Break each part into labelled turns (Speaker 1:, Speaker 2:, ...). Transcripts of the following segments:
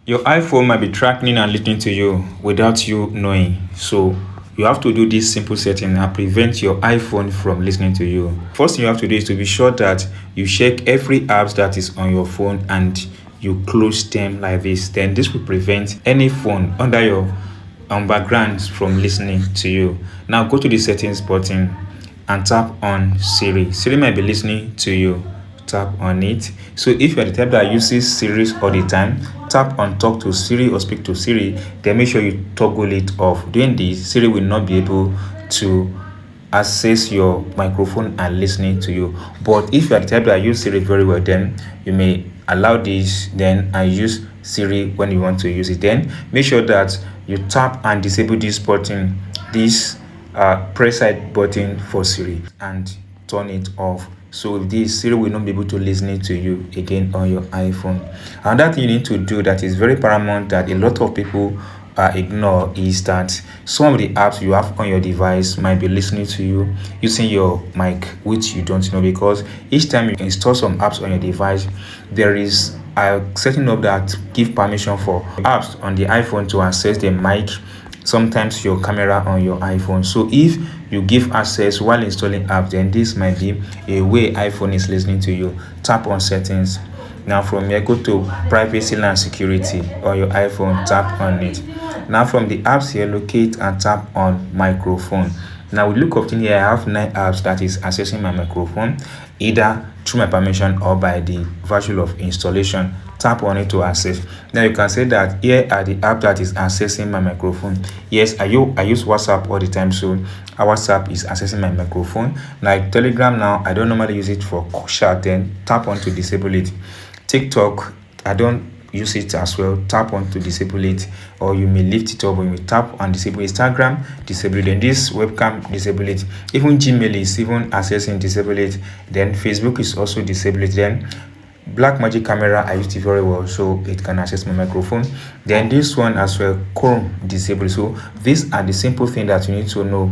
Speaker 1: Your iPhone might be tracking and listening to you without you knowing. So you have to do this simple setting and prevent your iPhone from listening to you. First thing you have to do is to be sure that you check every apps that is on your phone and you close them like this. Then this will prevent any phone under your background from listening to you. Now go to the settings button and tap on Siri. Siri might be listening to you. Tap on it. So if you're the type that uses Siri all the time, tap on talk to Siri or speak to Siri, then make sure you toggle it off. Doing this, Siri will not be able to access your microphone and listening to you. But if you are the type that use Siri very well, then you may allow this then and use Siri when you want to use it. Then make sure that you tap and disable this button, this press side button for Siri, and turn it off. So with this, Siri will not be able to listen to you again on your iPhone. Another thing you need to do that is very paramount that a lot of people ignore is that some of the apps you have on your device might be listening to you using your mic, which you don't know, because each time you install some apps on your device, there is a setting up that give permission for apps on the iPhone to access the mic, sometimes your camera on your iPhone. So if you give access while installing apps, then this might be a way iPhone is listening to you. Tap on settings. Now from here, go to privacy and security on your iPhone, tap on it. Now from the apps here, locate and tap on microphone. Now with look of thing here, I have 9 apps that is accessing my microphone, either through my permission or by the virtue of installation. Tap on it to access. Now you can say that here are the app that is accessing my microphone. Yes, I use WhatsApp all the time, so WhatsApp is accessing my microphone. Like Telegram now, I don't normally use it for chat, then tap on to disable it. TikTok, I don't use it as well. Tap on to disable it, or you may lift it up, or you may tap and disable Instagram, disable it. Then this webcam, disable it. Even Gmail is even accessing, disable it. Then Facebook is also disable it. Then Black Magic Camera, I use it very well, so it can access my microphone. Then this one as well, Chrome, disable. So these are the simple things that you need to know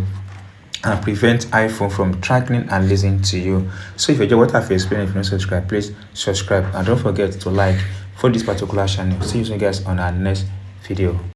Speaker 1: and prevent iPhone from tracking and listening to you. So if you enjoy what I've explained, if you're not subscribed, please subscribe and don't forget to like for this particular channel. See you soon guys on our next video.